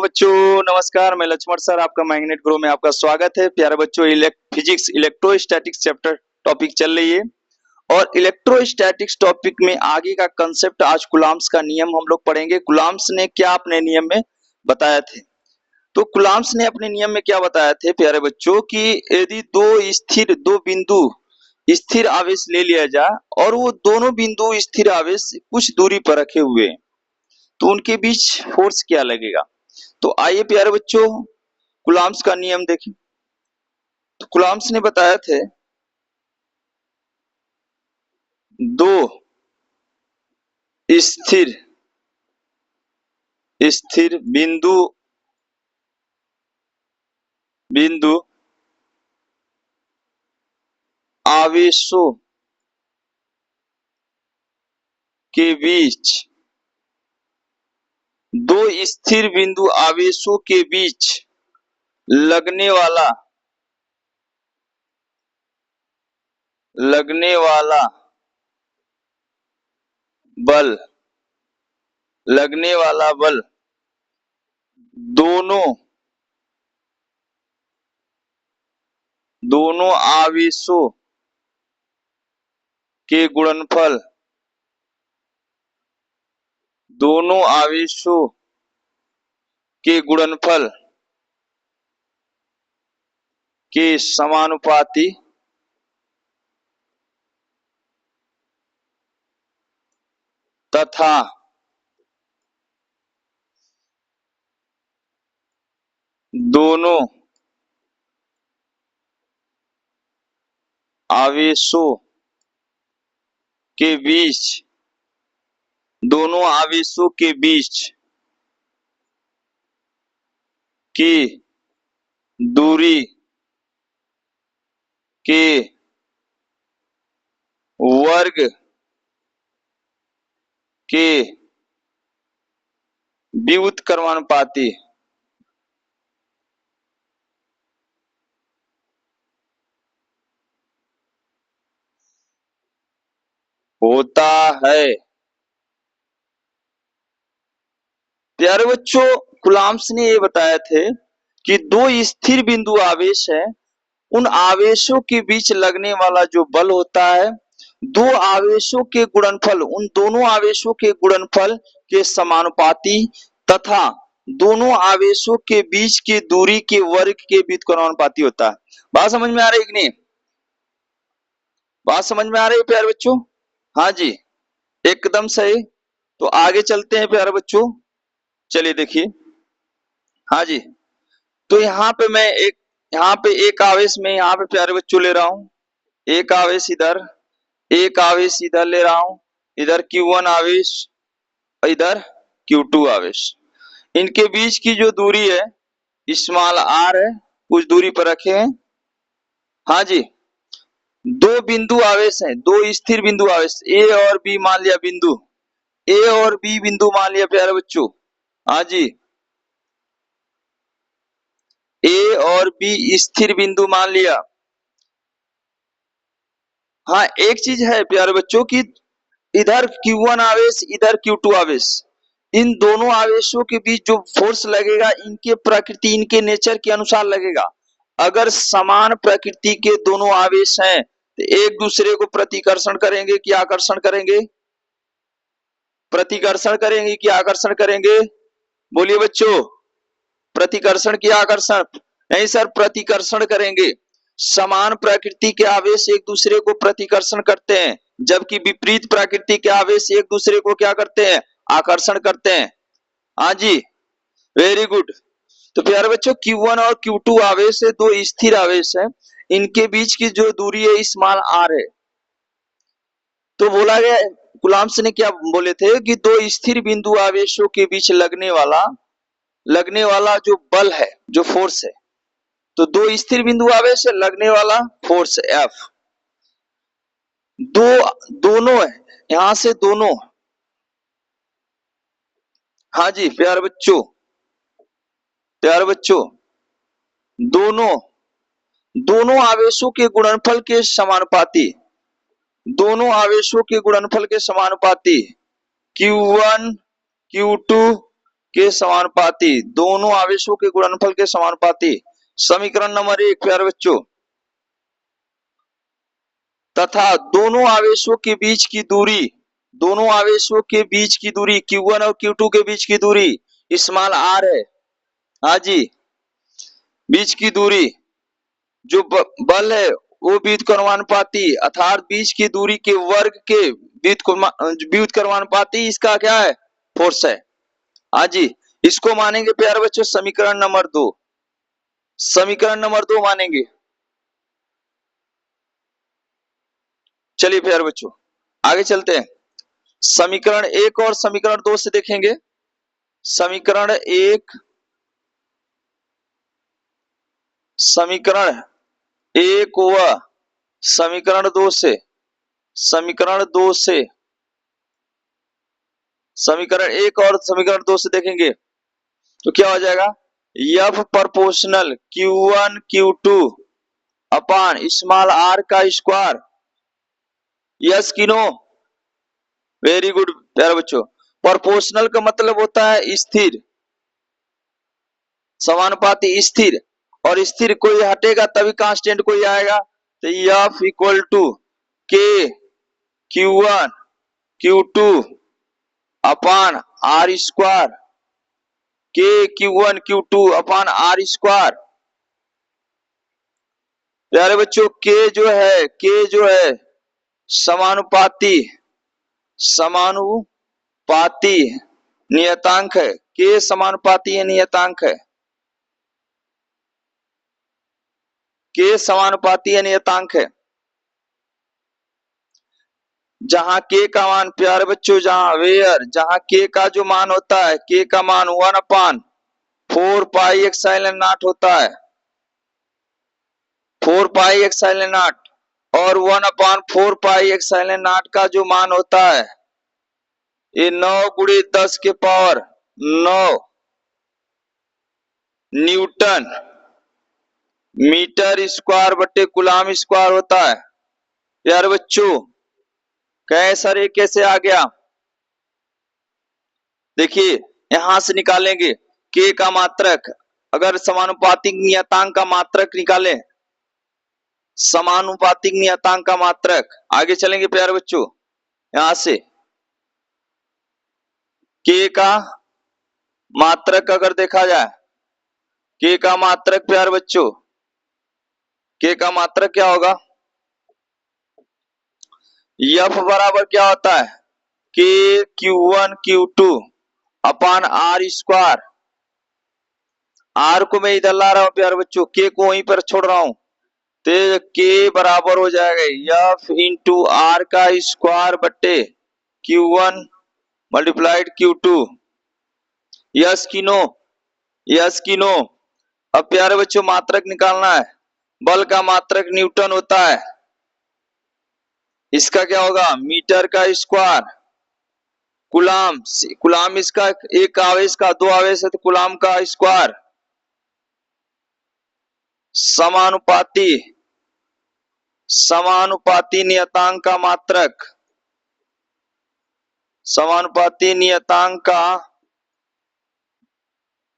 बच्चों, नमस्कार। मैं लक्ष्मण सर, आपका मैग्नेट ग्रो में आपका स्वागत है। प्यारे बच्चों, फिजिक्स इलेक्ट्रोस्टैटिक्स चैप्टर टॉपिक चल रही है और इलेक्ट्रोस्टैटिक्स टॉपिक में आगे का कंसेप्ट आज कूलॉम्स का नियम हम लोग पढ़ेंगे। कूलॉम्स ने क्या अपने नियम में बताया थे? तो कूलॉम्स ने अपने नियम में क्या बताया थे प्यारे बच्चों कि यदि दो बिंदु स्थिर आवेश ले लिया जाए और वो दोनों बिंदु स्थिर आवेश कुछ दूरी पर रखे हुए हैं, तो उनके बीच फोर्स क्या लगेगा। तो आइए प्यारे बच्चों कूलॉम्स का नियम देखें। तो कूलॉम्स ने बताया थे दो स्थिर स्थिर बिंदु बिंदु आवेशों के बीच दो स्थिर बिंदु आवेशों के बीच लगने वाला बल लगने वाला बल दोनों दोनों आवेशों के गुणनफल दोनों आवेशों के गुणनफल के समानुपाती तथा दोनों आवेशों के बीच दोनों आवेशों के बीच की दूरी के वर्ग के व्युत्क्रमानुपाती होता है। प्यारे बच्चों, कूलॉम्स ने ये बताया थे कि दो स्थिर बिंदु आवेश है, उन आवेशों के बीच लगने वाला जो बल होता है, दो आवेशों के गुणनफल उन दोनों आवेशों के गुणनफल के समानुपाती तथा दोनों आवेशों के बीच की दूरी के वर्ग के व्युत्क्रमानुपाती होता है। बात समझ में आ रही है कि नहीं? बात समझ में आ रही है प्यारे बच्चों? हाँ जी, एकदम सही। तो आगे चलते हैं प्यारे बच्चों। चलिए देखिए, हाँ जी। तो यहाँ पे एक आवेश में यहाँ पे प्यारे बच्चों ले रहा हूँ, एक आवेश इधर, एक आवेश इधर ले रहा हूँ, इधर Q1 आवेश और इधर Q2 आवेश। इनके बीच की जो दूरी है स्मॉल r है, कुछ दूरी पर रखे हैं। हाँ जी, दो बिंदु आवेश हैं, दो स्थिर बिंदु आवेश A और B मान लिया बिंदु, A और B बिंदु मान लिया प्यारे बच्चों। हाँ जी, A और B स्थिर बिंदु मान लिया। हाँ, एक चीज है प्यारे बच्चों कि इधर Q1 आवेश इधर Q2 आवेश, इन दोनों आवेशों के बीच जो फोर्स लगेगा इनके प्रकृति इनके नेचर के अनुसार लगेगा। अगर समान प्रकृति के दोनों आवेश हैं तो एक दूसरे को प्रतिकर्षण करेंगे कि आकर्षण करेंगे? प्रतिकर्षण करेंगे कि आकर्षण करेंगे? बोलिए बच्चों, प्रतिकर्षण की आकर्षण? नहीं सर, प्रतिकर्षण करेंगे। समान प्रकृति के आवेश एक दूसरे को प्रतिकर्षण करते हैं, जबकि विपरीत प्रकृति के आवेश एक दूसरे को क्या करते हैं? आकर्षण करते हैं। हाँ जी, वेरी गुड। तो प्यारे बच्चों, Q1 और Q2 आवेश है, दो स्थिर आवेश है, इनके बीच की जो दूरी है स्मॉल r है। तो बोला गया, कूलॉम्स ने क्या बोले थे कि दो स्थिर बिंदु आवेशों के बीच लगने वाला जो बल है, जो फोर्स है, तो दो स्थिर बिंदु आवेश है, लगने वाला फोर्स F, दोनों है, यहां से दोनों। हाँ जी प्यारे बच्चों, दोनों दोनों आवेशों के गुणनफल के समानुपाती, दोनों आवेशों के गुणनफल के समानुपाती Q1 Q2 के समानुपाती, दोनों आवेशों के गुणनफल के समानुपाती। समीकरण नंबर 1 प्यारे बच्चों, तथा दोनों आवेशों के बीच की दूरी, दोनों आवेशों के बीच की दूरी Q1 और Q2 के बीच की दूरी स्मॉल r है। हाँ जी, बीच की दूरी जो बल है वो व्युत्क्रमानुपाती, अर्थात बीच की दूरी के वर्ग के व्युत्क्रमानुपाती इसका क्या है, फोर्स है। हाँ जी, इसको मानेंगे प्यारे बच्चों समीकरण नंबर 2, समीकरण नंबर 2 मानेंगे। चलिए प्यारे बच्चों आगे चलते हैं, समीकरण 1 और समीकरण 2 से देखेंगे। समीकरण 1, समीकरण 1 व समीकरण 2 से, समीकरण 2 से, समीकरण 1 और समीकरण 2 से देखेंगे तो क्या हो जाएगा, F प्रोपोर्शनल Q1 Q2 अपान स्मॉल r का स्क्वायर। यस कि नो, वेरी गुड प्यारे बच्चों। प्रोपोर्शनल का मतलब होता है स्थिर, समानुपाती स्थिर, और स्थिर कोई हटेगा तभी कांस्टेंट कोई आएगा। तो F equal to K Q1 Q2 upon r square, K Q1 Q2 upon r square. प्यारे बच्चों K जो है समानुपाती, समानुपाती नियतांक है। K समानुपाती नियतांक है, K समानुपाती नियतांक है। जहां K का मान प्यारे बच्चों, जहां K का जो मान होता है, K का मान 1/4 पाई एप्सिलॉन नॉट होता है, 4 पाई एप्सिलॉन नॉट, और 1/4 पाई एप्सिलॉन नॉट का जो मान होता है ये 9 गुणे 10 के पावर 9 न्यूटन मीटर स्क्वायर बटे कूलम स्क्वायर होता है। यार बच्चों कहे सर ये कैसे आ गया, देखिए यहां से निकालेंगे K का मात्रक, अगर समानुपातिक नियतांक का मात्रक निकालें, समानुपातिक नियतांक का मात्रक, आगे चलेंगे प्यारे बच्चों। यहां से K का मात्रक अगर देखा जाए, K का मात्रक प्यारे बच्चों, K का मात्रक क्या होगा, F बराबर क्या होता है, K Q1 Q2 upon R square. R को मैं इधर ला रहा हूं प्यारे बच्चों, K को वहीं पर छोड़ रहा हूं, तो K बराबर हो जाएगा F इंटू R का स्क्वायर बट्टे Q1 मल्टीप्लाइड Q2। यस की नो, यस की नो। अब प्यारे बच्चों मात्रक निकालना है, बल का मात्रक न्यूटन होता है, इसका क्या होगा मीटर का स्क्वायर, कूलम, कूलम इसका एक आवेश का, दो आवेश है तो कूलम का स्क्वायर, समानुपाती, समानुपाती नियतांक का मात्रक, समानुपाती नियतांक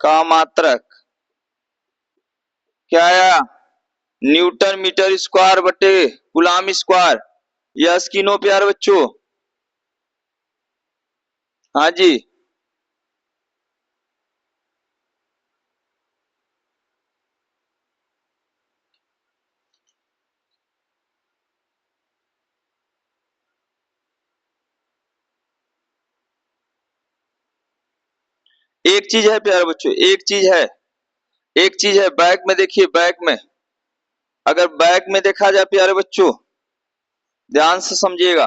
का मात्रक क्या आया, न्यूटन मीटर स्क्वायर बटे कूलम स्क्वायर। यस की नो प्यारे बच्चों, हाँ जी। एक चीज है प्यारे बच्चों, एक चीज है, एक चीज है, बैक में देखिए, बैक में, अगर बैक में देखा जाए प्यारे बच्चों ध्यान से समझिएगा,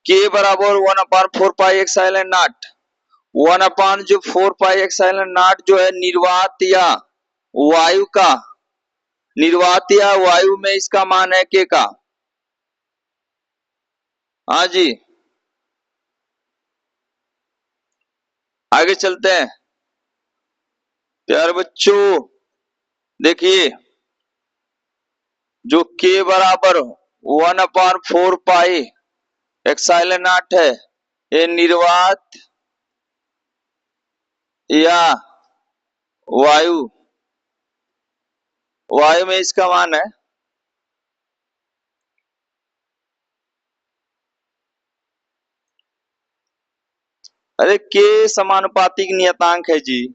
K बराबर 1/4 पाई एप्सिलॉन नॉट, 1 जो 4 पाई एप्सिलॉन नॉट जो है निर्वात या वायु का, निर्वात या वायु में इसका मान है K का। हाँ जी, आगे चलते हैं प्यारे बच्चों, देखिए जो K बराबर 1/4 पाई एप्सिलॉन नॉट है, ये निर्वात या वायु, वायु में इसका मान है, अरे के समानुपातिक नियतांक है जी।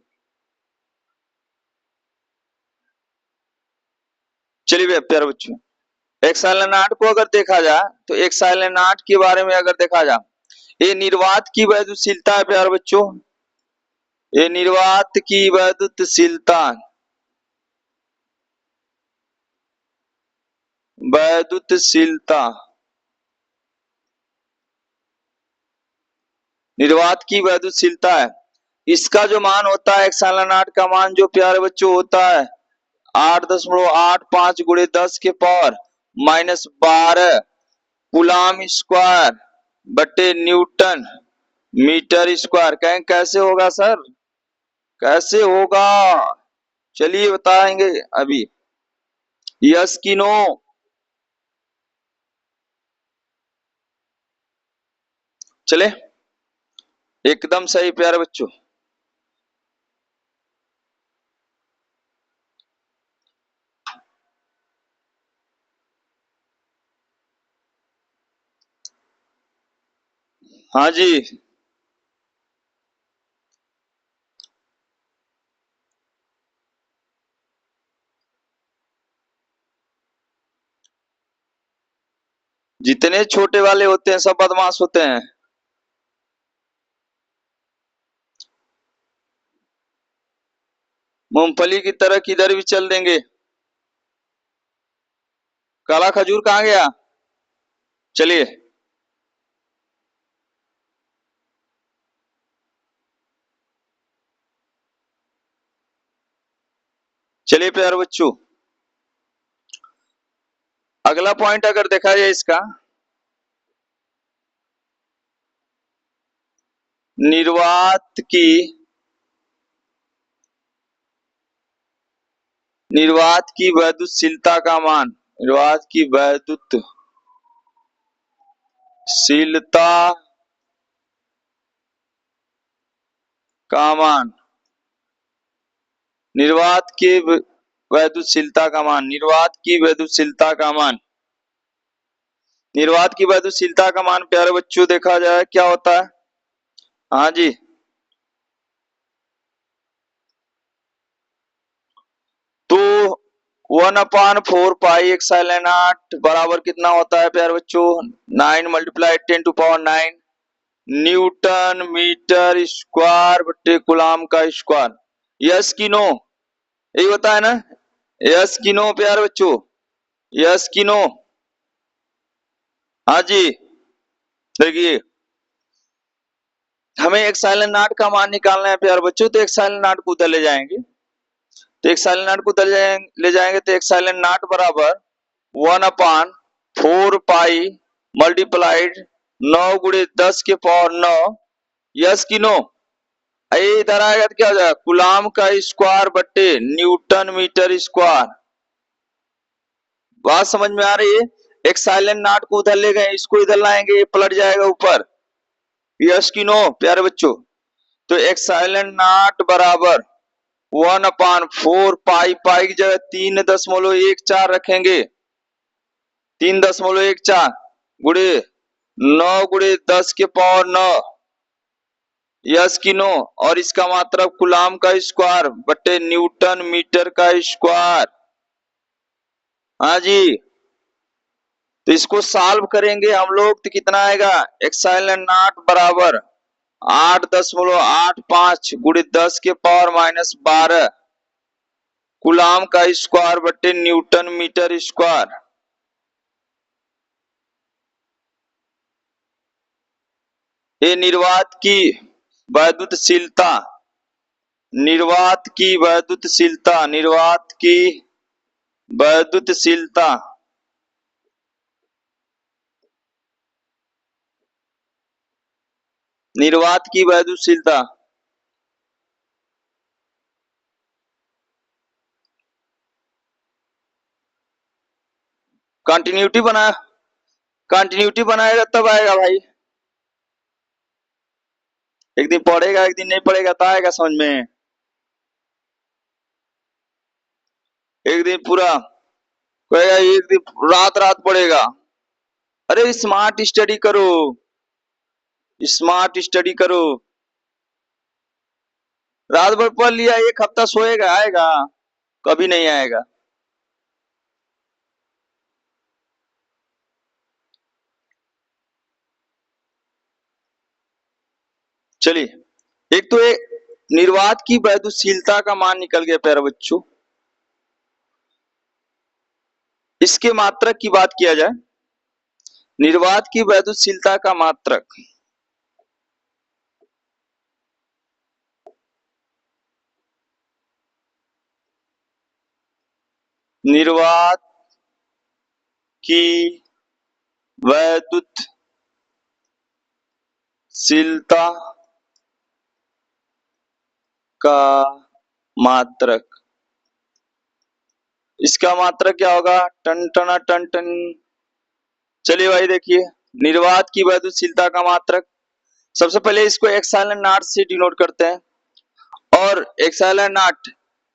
चलिए प्यारे बच्चों, एक्साइलन आठ को अगर देखा जाए तो एक्साइलन आठ के बारे में अगर देखा जाए, ये निर्वात की वैद्युतशीलता है प्यारे बच्चों, ये निर्वात की वैद्युतशीलता, वैद्युतशीलता, निर्वात की वैद्युतशीलता है। इसका जो मान होता है एक्साइलन आठ का मान जो प्यारे बच्चों होता है 8.85 गुणे 10 के पावर -12 कूलाम स्क्वायर बटे न्यूटन मीटर स्क्वायर। कहें कैसे होगा सर, कैसे होगा, चलिए बताएंगे अभी। यस की नो, चले एकदम सही प्यारे बच्चों। हाँ जी, जितने छोटे वाले होते हैं सब बदमाश होते हैं। मूंगफली की तरह किधर भी चल देंगे। काला खजूर कहाँ गया, चलिए चलिए प्यारे बच्चों, अगला पॉइंट अगर देखा जाए इसका, निर्वात की, निर्वात की वैद्युतशीलता का मान, निर्वात की वैद्युतशीलता का मान, निर्वात की वैद्युतशीलता का मान, निर्वात की वैद्युतशीलता का मान, निर्वात की वैद्युतशीलता का मान प्यारे बच्चों देखा जाए क्या होता है। हाँ जी, तो 1/4 पाई एक्साइलन आठ बराबर कितना होता है प्यारे बच्चों, 9 × 10⁹ न्यूटन मीटर स्क्वायर बटे कूलाम का स्क्वायर। यस की नो, यही होता है ना, यस की नो प्यारे बच्चों, यस की नो। हाँ जी, देखिए हमें एक्साइलन आठ का मान निकालना है प्यारे बच्चों, तो एक्साइलन आठ को उधर ले जाएंगे, तो एक्साइलन आठ को उधर ले जाएंगे तो एक्साइलन आठ बराबर 1/4 पाई मल्टीप्लाइड 9 × 10⁹ यस की नो। ये इधर आएगा तो क्या हो जाएगा, कूलाम का स्क्वायर बट्टे न्यूटन मीटर स्क्वायर। बात समझ में आ रही है, एक्साइलन नाट को उधर ले गए, इसको इधर लाएंगे, ये पलट जाएगा ऊपर। यस की नो प्यारे बच्चों, तो एक्साइलन नाट बराबर 1/4 पाई की जगह 3.14 रखेंगे, 3.14 गुणे 9 × 10⁹ यस की नो, और इसका मात्रक कूलाम का स्क्वायर बटे न्यूटन मीटर का स्क्वायर। हाँ जी, तो इसको सॉल्व करेंगे हम लोग तो कितना आएगा, एक्साइलन नॉट बराबर 8.85 गुणे 10⁻⁻12 कूलाम का स्क्वायर बटे न्यूटन मीटर स्क्वायर। ये निर्वात की वैद्युतशीलता, निर्वात की वैद्युतशीलता, निर्वात की वैद्युतशीलता, निर्वात की वैद्युतशीलता। कंटिन्यूटी बनाया, कंटिन्यूटी बनाएगा तब आएगा भाई। एक दिन पढ़ेगा एक दिन नहीं पढ़ेगा तो आएगा समझ में। एक दिन पूरा कहेगा, एक दिन रात रात पढ़ेगा। अरे स्मार्ट स्टडी करो, स्मार्ट स्टडी करो। रात भर पढ़ लिया, एक हफ्ता सोएगा, आएगा? कभी नहीं आएगा। चलिए, एक तो निर्वात की वैद्युतशीलता का मान निकल गया प्यारे बच्चों। इसके मात्रक की बात किया जाए, निर्वात की वैद्युतशीलता का मात्रक निर्वात की वैद्युतशीलता का मात्रक, इसका मात्रक क्या होगा? टन टना टन टन। चलिए भाई देखिए, निर्वात की वैद्युतशीलता का मात्रक, सबसे पहले इसको एप्सिलॉन नॉट से डिनोट करते हैं। और एप्सिलॉन नॉट,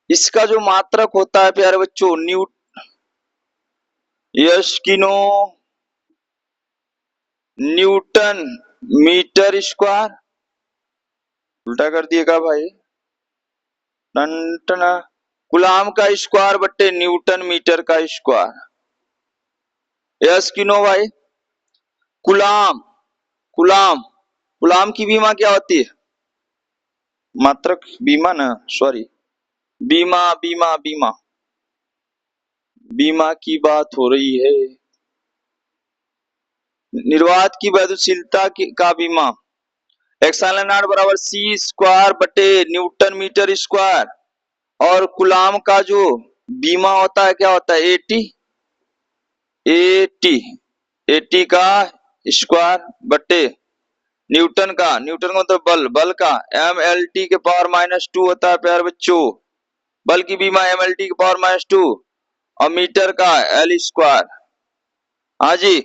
इसका जो मात्रक होता है प्यारे बच्चों, न्यूटन मीटर स्क्वायर। उल्टा कर दिएगा भाई, टन गुलाम का स्क्वायर बट्टे न्यूटन मीटर का स्क्वायर। यस कि नो भाई? गुलाम गुलाम गुलाम की बीमा क्या होती है? मात्रक बीमा ना, सॉरी, बीमा बीमा बीमा बीमा की बात हो रही है। निर्वात की वैद्युतशीलता का बीमा एप्सिलॉन नॉट बराबर सी स्क्वायर बटे न्यूटन मीटर स्क्वायर। और गुलाम का जो बीमा होता है क्या होता है? एटी एटी का स्क्वायर बटे न्यूटन का मतलब बल का MLT के पावर -2 होता है प्यारे बच्चों। बल की बीमा MLT के पावर -2 और मीटर का L स्क्वायर। हाँ जी,